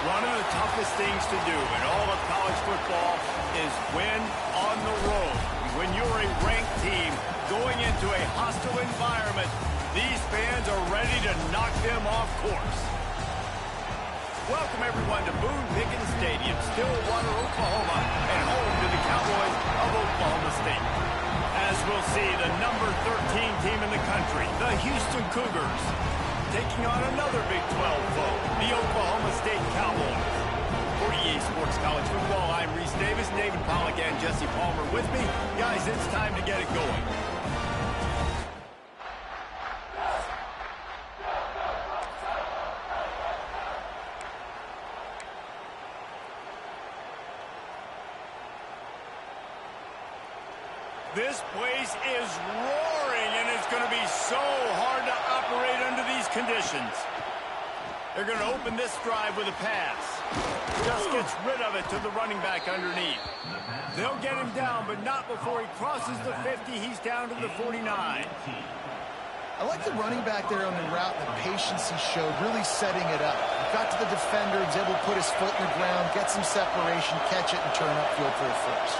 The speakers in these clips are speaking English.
One of the toughest things to do in all of college football is win on the road. When you're a ranked team going into a hostile environment, these fans are ready to knock them off course. Welcome, everyone, to Boone Pickens Stadium, Stillwater, Oklahoma, and home to the Cowboys of Oklahoma State. As we'll see, the number 13 team in the country, the Houston Cougars, taking on another Big 12 foe, the Oklahoma State Cowboys. For EA Sports College Football, I'm Reese Davis, David Pollack, and Jesse Palmer with me. Guys, it's time to get it going. This place is roaring, and it's going to be so hard to operate under these conditions. They're going to open this drive with a pass. Just gets rid of it to the running back underneath. They'll get him down, but not before he crosses the 50. He's down to the 49. I like the running back there on the route, the patience he showed, really setting it up. Got to the defender, was able to put his foot in the ground, get some separation, catch it, and turn upfield for a first.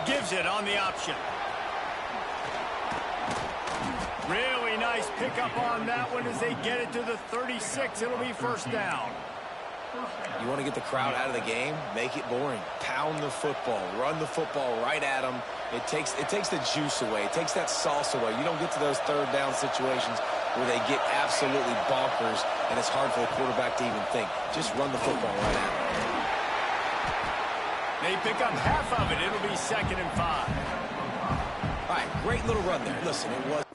Gives it on the option. Really nice pickup on that one as they get it to the 36. It'll be first down. You want to get the crowd out of the game? Make it boring. Pound the football. Run the football right at them. It takes the juice away. It takes that sauce away. You don't get to those third down situations where they get absolutely bonkers and it's hard for the quarterback to even think. Just run the football right at them. They pick up half of it. It'll be 2nd and 5. All right, great little run there. Listen, it was...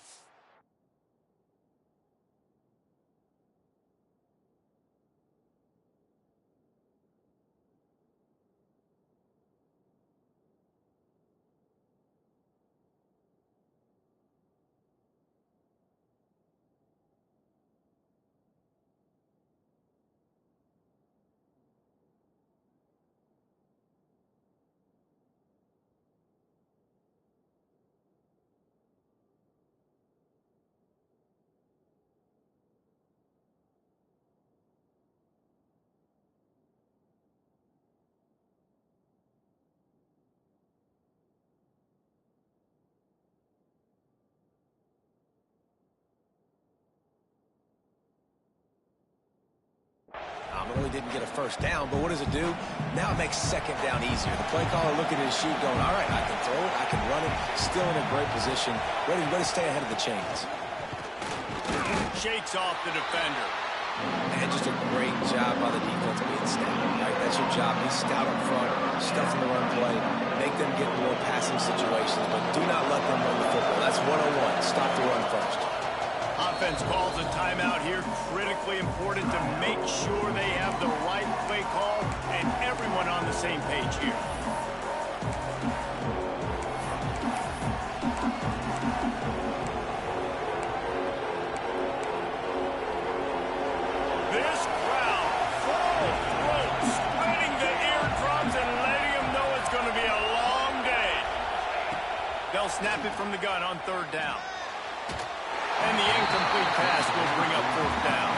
Only didn't get a first down, but what does it do? Now it makes 2nd down easier. The play caller looking at his sheet going, all right, I can throw it, I can run it, still in a great position, ready to stay ahead of the chains. Shakes off the defender. And just a great job by the defense being stout, right? That's your job. Be stout up front, stuffing the run play, make them get more passing situations, but do not let them run the football. That's 101. Stop the run first. Offense calls a timeout here. Critically important to make sure they have the right play call and everyone on the same page here. This crowd, full throat, spreading the eardrums and letting them know it's going to be a long day. They'll snap it from the gun on 3rd down. And the incomplete pass will bring up 4th down.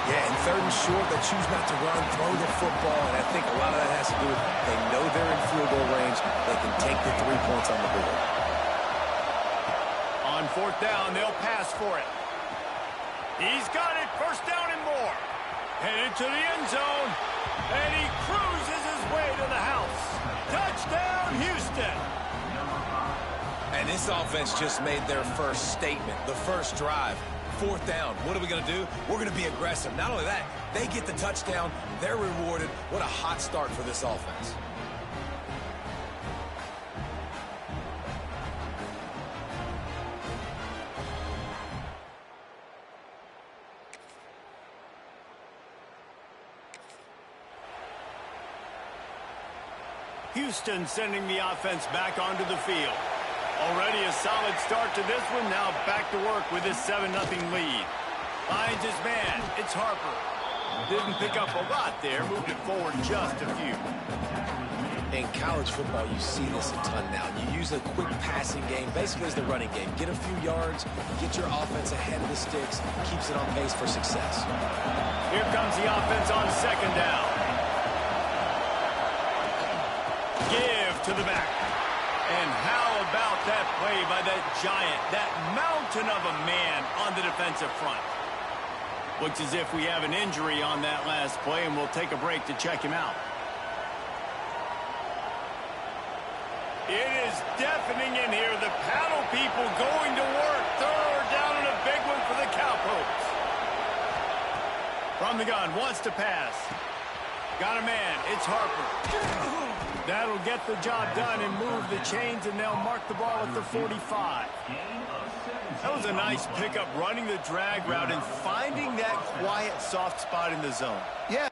Yeah, and 3rd and short, they choose not to run, throw the football, and I think a lot of that has to do with they know they're in field goal range. They can take the 3 points on the board. On 4th down, they'll pass for it. He's got it, 1st down and more. Headed to the end zone, and he cruises his way to the house. Touchdown, Houston! And this offense just made their first statement, the first drive. 4th down. What are we going to do? We're going to be aggressive. Not only that, they get the touchdown. They're rewarded. What a hot start for this offense. Houston sending the offense back onto the field. Already a solid start to this one. Now back to work with this 7-0 lead. Finds his man. It's Harper. Didn't pick up a lot there. Moved it forward just a few. In college football, you see this a ton now. You use a quick passing game, basically as the running game. Get a few yards, get your offense ahead of the sticks, keeps it on pace for success. Here comes the offense on second down. Give to the back. And how about that play by that giant, that mountain of a man on the defensive front? Looks as if we have an injury on that last play, and we'll take a break to check him out. It is deafening in here. The paddle people going to work. Third down and a big one for the Cowpokes. From the gun, wants to pass. Got a man. It's Harper. That'll get the job done and move the chains, and they'll mark the ball at the 45. That was a nice pickup, running the drag route and finding that quiet, soft spot in the zone. Yeah.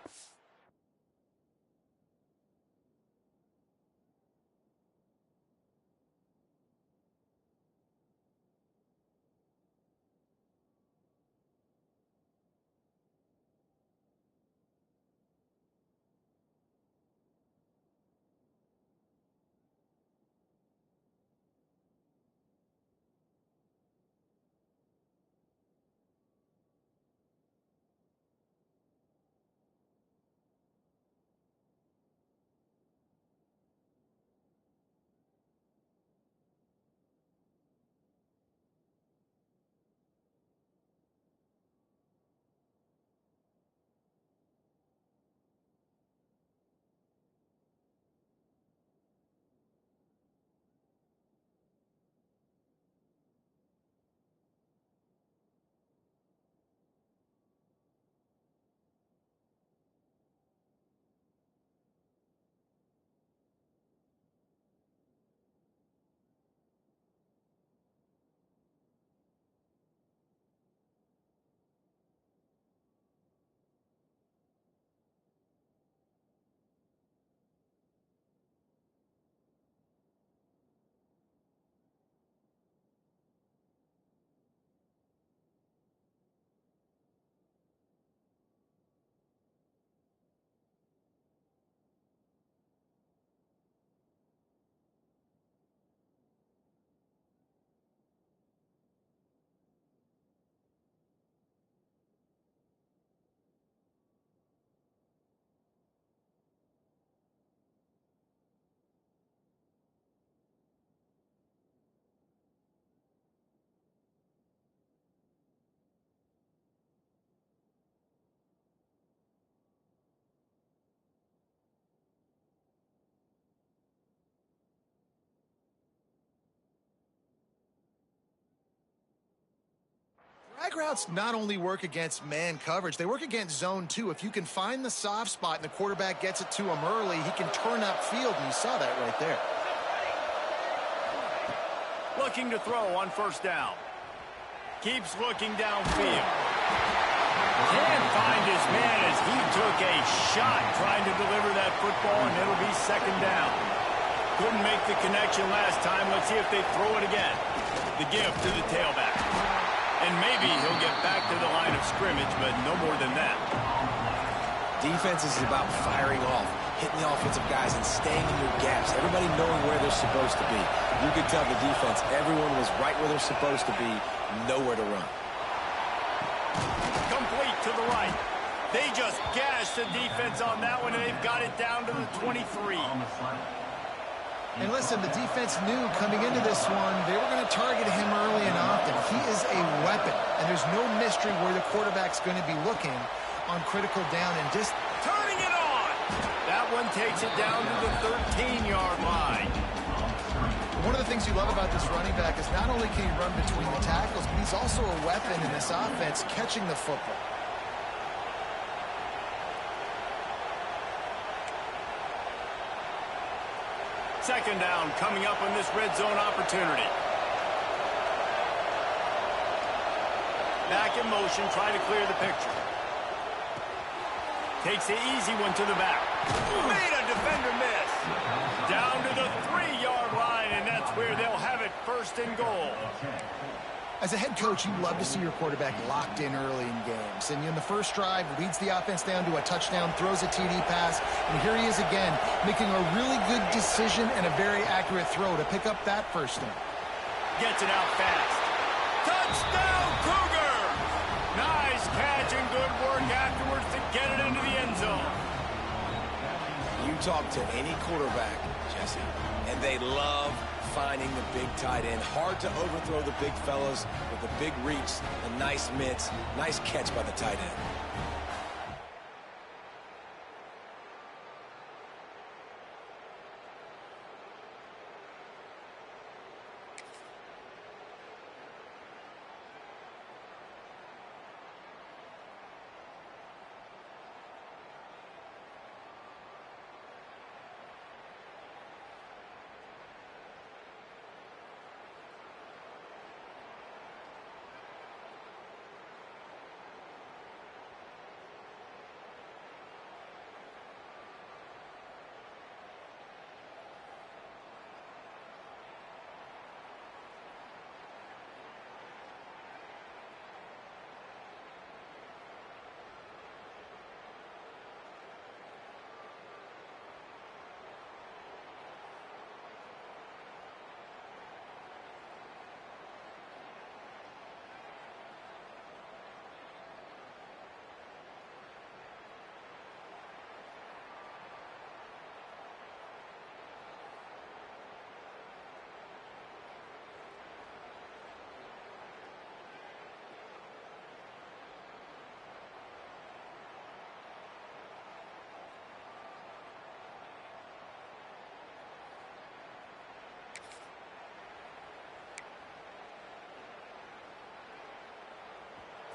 Drag routes not only work against man coverage, they work against zone too. If you can find the soft spot and the quarterback gets it to him early, he can turn upfield, and you saw that right there. Looking to throw on first down. Keeps looking downfield. Can't find his man as he took a shot trying to deliver that football, and it'll be second down. Couldn't make the connection last time. Let's see if they throw it again. The give to the tailback. And maybe he'll get back to the line of scrimmage, but no more than that. Defense is about firing off, hitting the offensive guys, and staying in your gaps. Everybody knowing where they're supposed to be. You could tell the defense, everyone was right where they're supposed to be, nowhere to run. Complete to the right. They just gashed the defense on that one, and they've got it down to the 23. And listen, the defense knew coming into this one, they were going to target him early and often. He is a weapon, and there's no mystery where the quarterback's going to be looking on critical down and just turning it on. That one takes it down to the 13-yard line. One of the things you love about this running back is not only can he run between the tackles, but he's also a weapon in this offense catching the football. Second down coming up on this red zone opportunity. Back in motion, trying to clear the picture. Takes the easy one to the back. Made a defender miss. Down to the 3-yard line, and that's where they'll have it, first and goal. As a head coach, you love to see your quarterback locked in early in games. And in the first drive, leads the offense down to a touchdown, throws a TD pass, and here he is again, making a really good decision and a very accurate throw to pick up that first down. Gets it out fast. Touchdown, Cougar! Nice catch and good work afterwards to get it into the end zone. You talk to any quarterback, Jesse, and they love finding the big tight end. Hard to overthrow the big fellas with a big reach, a nice mitts, nice catch by the tight end.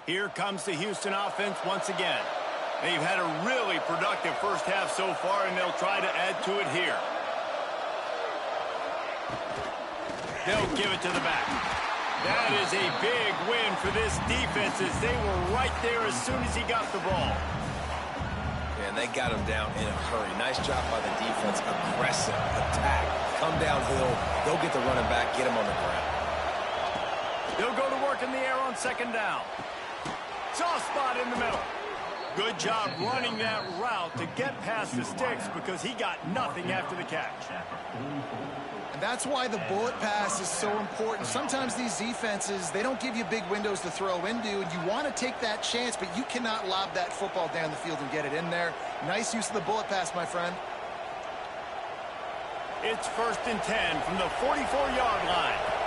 Here comes the Houston offense once again. They've had a really productive first half so far, and they'll try to add to it here. They'll give it to the back. That is a big win for this defense, as they were right there as soon as he got the ball. And they got him down in a hurry. Nice job by the defense. Aggressive attack. Come downhill. Go get the running back. Get him on the ground. They'll go to work in the air on second down. Soft spot in the middle. Good job running that route to get past the sticks because he got nothing after the catch. And that's why the bullet pass is so important. Sometimes these defenses, they don't give you big windows to throw into, and you want to take that chance, but you cannot lob that football down the field and get it in there. Nice use of the bullet pass, my friend. It's 1st and 10 from the 44-yard line.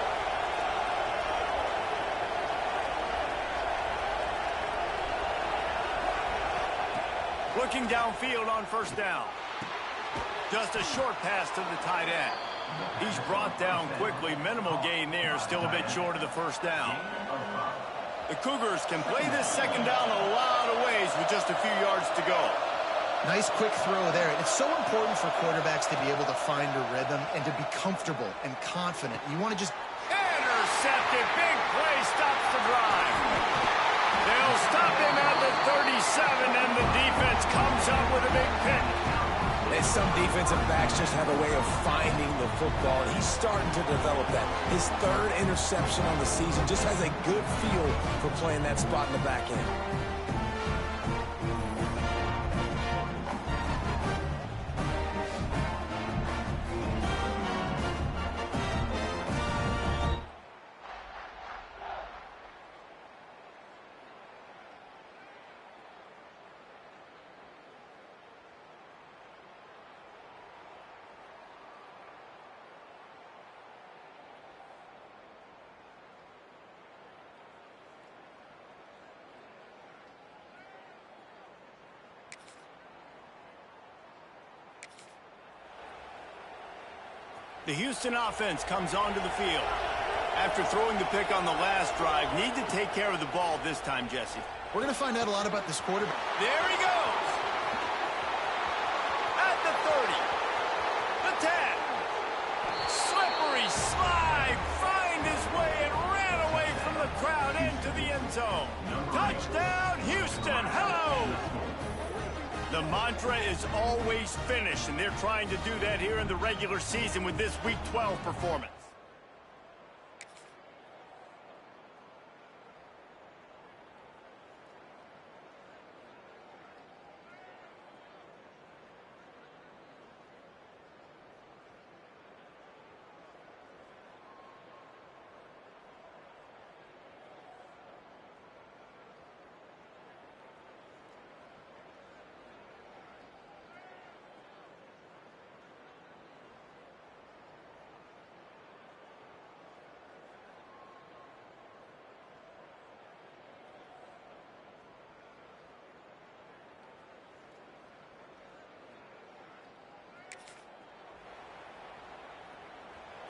Looking downfield on first down. Just a short pass to the tight end. He's brought down quickly. Minimal gain there. Still a bit short of the first down. The Cougars can play this second down a lot of ways with just a few yards to go. Nice quick throw there. It's so important for quarterbacks to be able to find a rhythm and to be comfortable and confident. You want to just... Intercepted. Big play stops the drive. They'll stop him at the 37, and the defense comes up with a big pick. And some defensive backs just have a way of finding the football, and he's starting to develop that. His 3rd interception on the season just has a good feel for playing that spot in the back end. The Houston offense comes onto the field. After throwing the pick on the last drive, need to take care of the ball this time, Jesse. We're going to find out a lot about this quarterback. There he goes. At the 30. The 10. Slippery slide. Find his way and ran away from the crowd into the end zone. Touchdown, Houston. Hello. The mantra is always finish, and they're trying to do that here in the regular season with this Week 12 performance.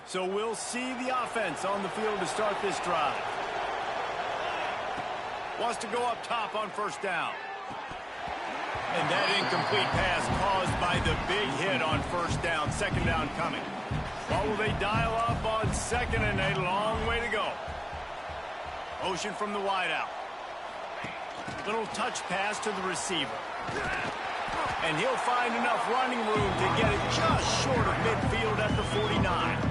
So we'll see the offense on the field to start this drive. Wants to go up top on first down. And that incomplete pass caused by the big hit on first down. Second down coming. Well, will they dial up on second and a long way to go? Motion from the wideout. Little touch pass to the receiver. And he'll find enough running room to get it just short of midfield at the 49.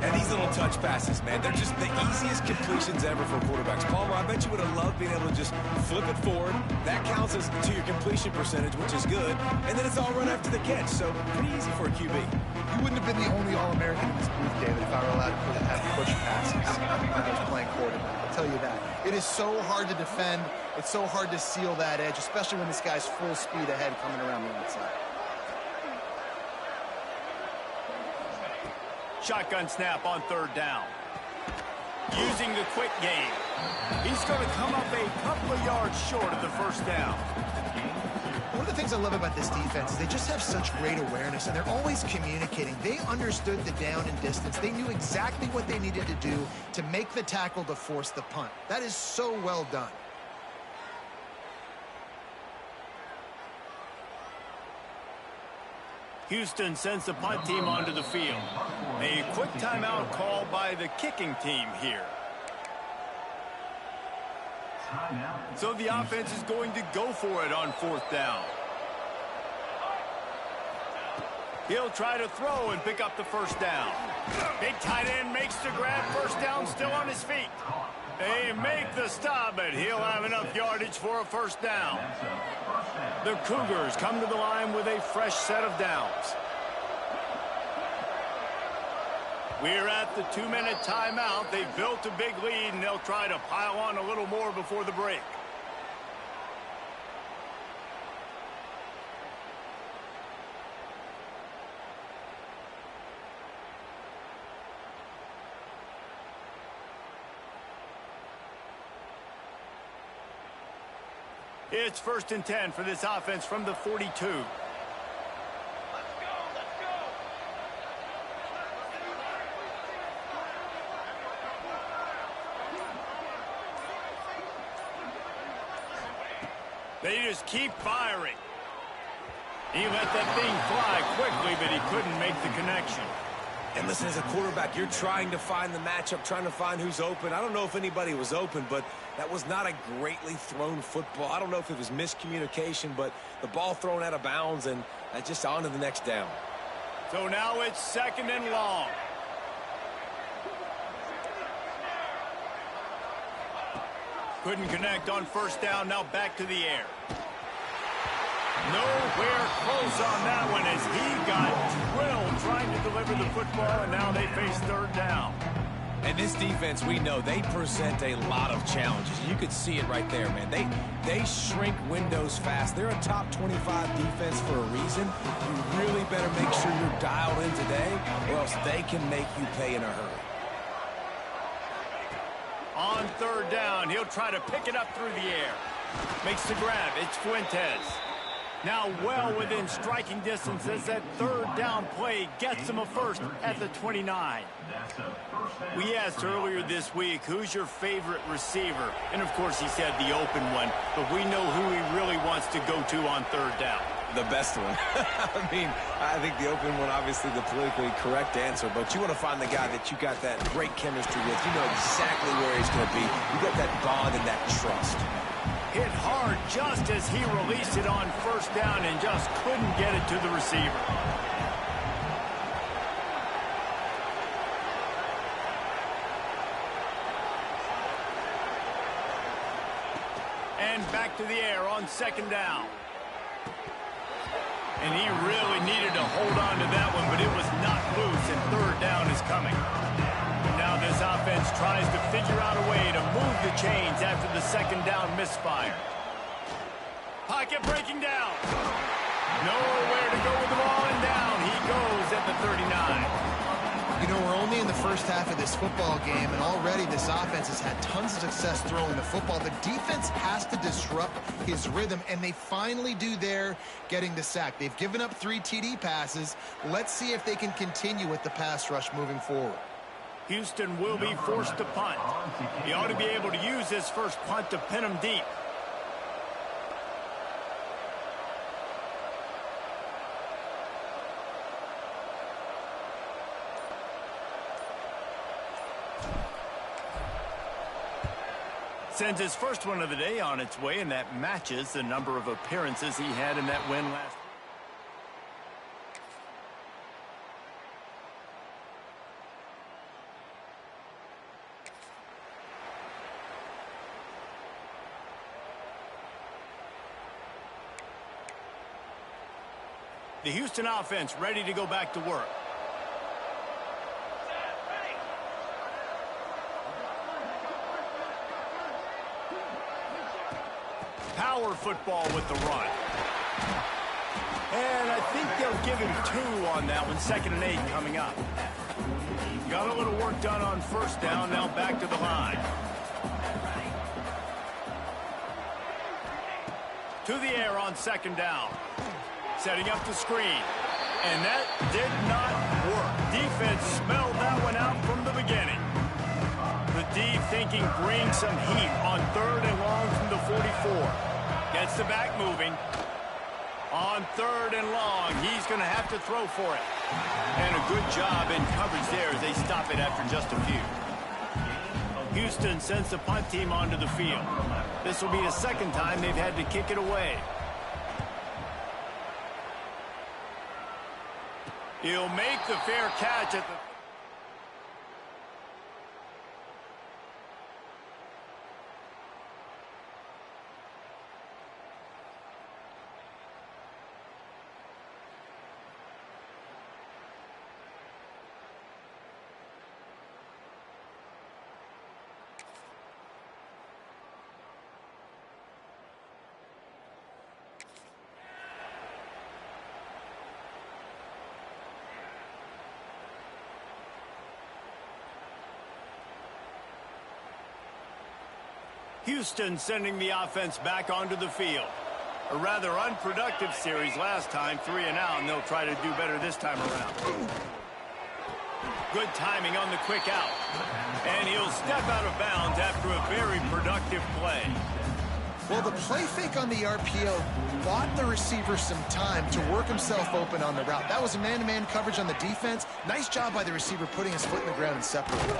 And these little touch passes, man, they're just the easiest completions ever for quarterbacks. Palmer, I bet you would have loved being able to just flip it forward. That counts as to your completion percentage, which is good. And then it's all run after the catch, so pretty easy for a QB. You wouldn't have been the only All-American in this booth, David, if I were allowed to have push passes when I was playing quarterback. I'll tell you that. It is so hard to defend. It's so hard to seal that edge, especially when this guy's full speed ahead coming around the outside. Shotgun snap on third down. Using the quick game. He's going to come up a couple of yards short of the first down. One of the things I love about this defense is they just have such great awareness, and they're always communicating. They understood the down and distance. They knew exactly what they needed to do to make the tackle to force the punt. That is so well done. Houston sends the punt team onto the field. A quick timeout call by the kicking team here. So the offense is going to go for it on fourth down. He'll try to throw and pick up the first down. Big tight end makes the grab. First down, still on his feet. They make the stop, but he'll have enough yardage for a first down. The Cougars come to the line with a fresh set of downs. We're at the 2-minute timeout. They've built a big lead, and they'll try to pile on a little more before the break. It's 1st and 10 for this offense from the 42. Let's go. They just keep firing. He let that thing fly quickly, but he couldn't make the connection. And listen, as a quarterback, you're trying to find the matchup, trying to find who's open. I don't know if anybody was open, but that was not a greatly thrown football. I don't know if it was miscommunication, but the ball thrown out of bounds, and just on to the next down. So now it's 2nd and long. Couldn't connect on first down, now back to the air. Nowhere close on that one as he got drilled trying to deliver the football, and now they face third down. And this defense, we know, they present a lot of challenges. You could see it right there, man. They shrink windows fast. They're a top 25 defense for a reason. You really better make sure you're dialed in today, or else they can make you pay in a hurry. On third down, he'll try to pick it up through the air. Makes the grab. It's Fuentes. Now well within striking distance as that third down play gets him a first at the 29. We asked earlier this week, who's your favorite receiver? And of course he said the open one, but we know who he really wants to go to on third down. The best one. I mean, I think the open one, obviously the politically correct answer, but you want to find the guy that you got that great chemistry with. You know exactly where he's going to be. You got that bond and that trust. Hit hard just as he released it on first down and just couldn't get it to the receiver. And back to the air on second down. And he really needed to hold on to that one, but it was not loose, and third down is coming. Now this offense tries to figure out a way to move the chains after the second down misfire. Pocket breaking down. Nowhere to go with the ball, and down he goes at the 39. You know, we're only only in the first half of this football game, and already this offense has had tons of success throwing the football. The defense has to disrupt his rhythm, and they finally do there, getting the sack. They've given up 3 TD passes. Let's see if they can continue with the pass rush moving forward. Houston will be forced to punt. He ought to be able to use this first punt to pin him deep. Sends his first one of the day on its way, and that matches the number of appearances he had in that win last week. The Houston offense ready to go back to work. Power football with the run. And I think they'll give him 2 on that one. 2nd and 8 coming up. Got a little work done on first down. Now back to the line. To the air on 2nd down. Setting up the screen. And that did not work. Defense smelled that one out from the beginning. The D thinking bring some heat on 3rd and long from the 44. Gets the back moving. On 3rd and long, he's going to have to throw for it. And a good job in coverage there as they stop it after just a few. Houston sends the punt team onto the field. This will be the 2nd time they've had to kick it away. He'll make the fair catch at the... Houston sending the offense back onto the field. A rather unproductive series last time, 3 and out, and they'll try to do better this time around. Good timing on the quick out. And he'll step out of bounds after a very productive play. Well, the play fake on the RPO bought the receiver some time to work himself open on the route. That was a man-to-man coverage on the defense. Nice job by the receiver putting his foot in the ground and separating.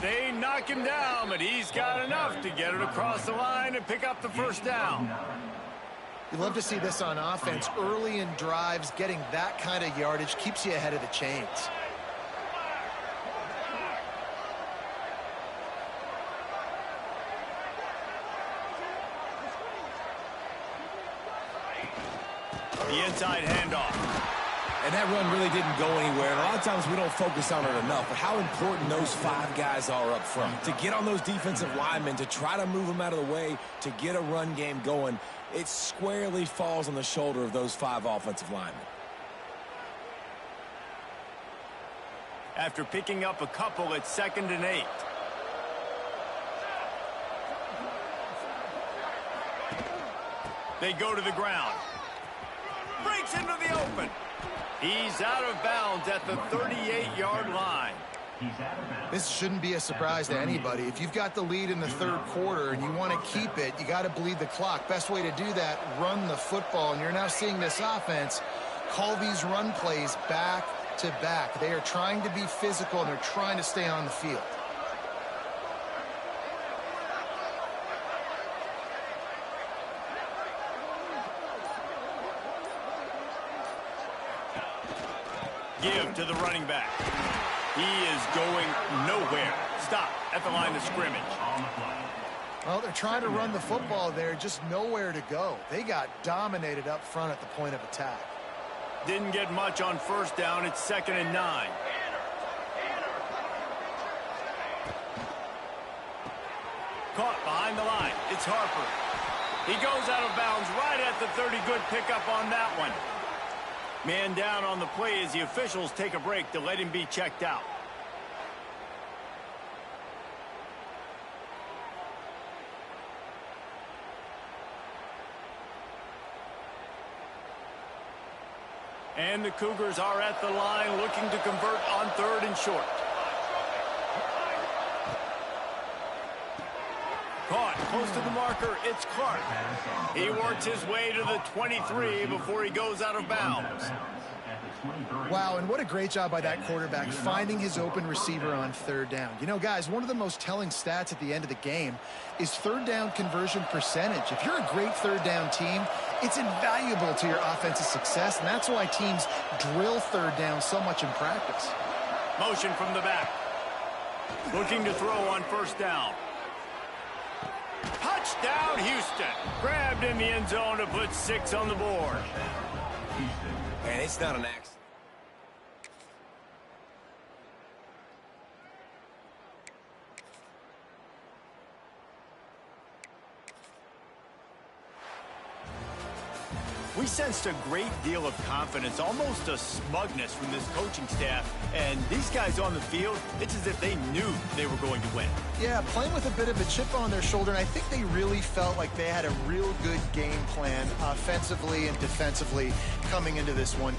They knock him down, but he's got enough to get it across the line and pick up the first down. You love to see this on offense. Early in drives, getting that kind of yardage keeps you ahead of the chains. The inside handoff. And that run really didn't go anywhere. And a lot of times we don't focus on it enough, but how important those 5 guys are up front. To get on those defensive linemen, to try to move them out of the way, to get a run game going, it squarely falls on the shoulder of those 5 offensive linemen. After picking up a couple, it's 2nd and 8. They go to the ground. Breaks into the open. He's out of bounds at the 38-yard line. This shouldn't be a surprise to anybody. If you've got the lead in the 3rd quarter and you want to keep it, you got to bleed the clock. Best way to do that, run the football. And you're now seeing this offense call these run plays back to back. They are trying to be physical, and they're trying to stay on the field. Give to the running back. He is going nowhere. Stop at the line of scrimmage. Well, they're trying to run the football there, just nowhere to go. They got dominated up front at the point of attack. Didn't get much on first down. It's 2nd and 9. Caught behind the line. It's Harper. He goes out of bounds right at the 30. Good pickup on that one. Man down on the play as the officials take a break to let him be checked out. And the Cougars are at the line looking to convert on 3rd and short. Caught close to the marker. It's Clark. He works his way to the 23 before he goes out of bounds. Wow, and what a great job by that quarterback finding his open receiver on 3rd down. You know, guys, one of the most telling stats at the end of the game is 3rd down conversion percentage. If you're a great 3rd down team, it's invaluable to your offensive success, and that's why teams drill 3rd down so much in practice. Motion from the back. Looking to throw on 1st down. Touchdown, Houston. Grabbed in the end zone to put 6 on the board. And it's not an accident. We sensed a great deal of confidence, almost a smugness from this coaching staff. And these guys on the field, it's as if they knew they were going to win. Yeah, playing with a bit of a chip on their shoulder, and I think they really felt like they had a real good game plan offensively and defensively coming into this one.